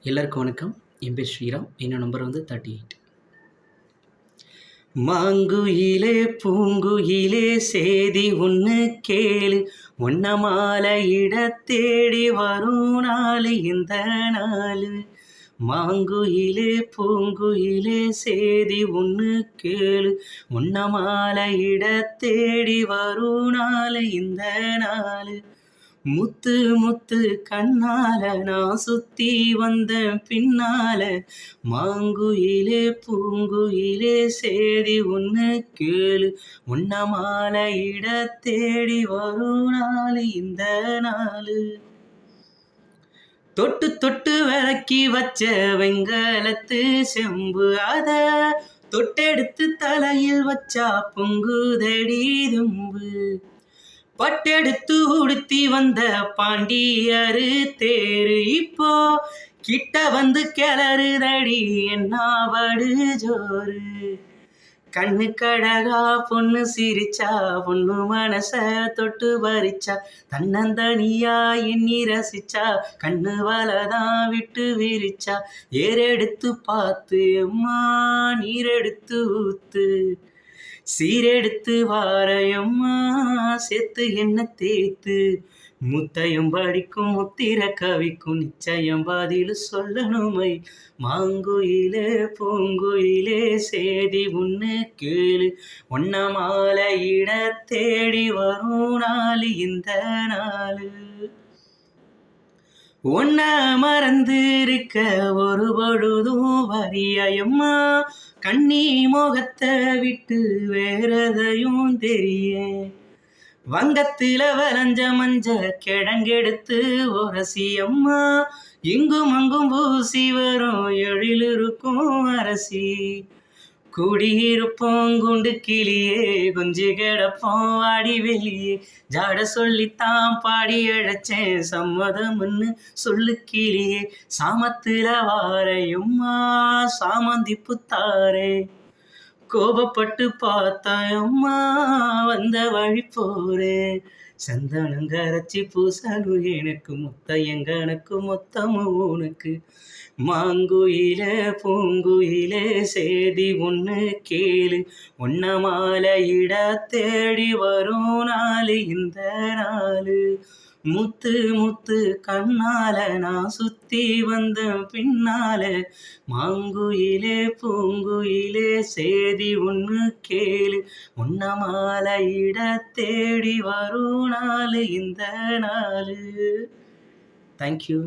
எல்லாருக்கும் வணக்கம். என் பேர் ஸ்ரீராம். என்னோட நம்பர் வந்து 38. மாங்குயிலே பூங்குயிலே சேதி ஒன்று கேளு, ஒன்ன மாலையிட தேடி வரும் நாள் இந்த நாள். மாங்குயிலே பூங்குயிலே சேதி ஒன்று கேளு, ஒன்ன மாலையிட தேடி வரும் நாள் இந்த நாள். முத்து முத்து கண்ணால நான் சுத்தி வந்த பின்னால, மாங்குயிலே பூங்குயிலே சேதி ஒன்று கேளு, உன்ன மாலையிட தேடி வரும் நாள் இந்த நாள். தொட்டு தொட்டு விளக்கி வச்ச வெங்கலத்து செம்பு, அத தொட்டெடுத்து தலையில் வச்சா பொங்குதடி தும்பு. பட்டெடுத்து உடுத்தி வந்த பாண்டியரு தேரு, இப்போ கிட்ட வந்து கிளறுதடி என்னாவடு ஜோறு. கண்ணு கடகா பொண்ணு சிரிச்சா, பொண்ணு மனச தொட்டு பறிச்சா, தன்னந்தனியா எண்ணி ரசிச்சா, கண்ணு வலதான் விட்டு விரிச்சா. ஏறெடுத்து பார்த்து அம்மா நீரெடுத்து ஊத்து, சீரெடுத்து வாரையம்மா சேர்த்து என்ன தேய்த்து. முத்தையும் படிக்கும் முத்திர கவிக்கும் நிச்சயம் பதில் சொல்லணுமை. மாங்குயிலே பூங்குயிலே சேதி ஒன்று கேளு, ஒன்ன மாலையிட தேடி வரும் நாள் இந்த நாள். ஒன்ன மறந்து இருக்க ஒரு பொழுதும் வரியம்மா, கண்ணி முகத்தை விட்டு வேறதையும் தெரிய. வங்கத்தில வளைஞ்ச மஞ்ச கிழங்கெடுத்து உரசியம்மா, இங்கும் அங்கும் பூசி வரும் எழில் இருக்கும் அரசி. குடியிருப்போம் குண்டு கிளியே, கொஞ்சி கிடப்போம் வாடி வெளியே, ஜாட சொல்லித்தான் பாடி அழைச்சேன் சம்மதம்னு சொல்லு கிளியே. சாமத்துல வாரையம்மா சாமந்தி புத்தாரே, கோபப்பட்டு பார்த்தாயம்மா வந்த வழி போரே. சந்தனம் கரைச்சி பூசணும் எனக்கு, முத்தையங்கனக்கு மொத்தமும் உனக்கு. மாங்குயிலே பூங்குயிலே சேதி ஒன்று கேளு, ஒன்ன மாலையிட தேடி வரும் நாள் இந்த நாள். முத்து முத்து கண்ணால நான் சுத்தி வந்த பின்னால, மாங்குயிலே பூங்குயிலே சேதி ஒன்று கேளு, உன்ன மாலையிட தேடி வரும் நாள் இந்த நாள். தேங்க்யூ.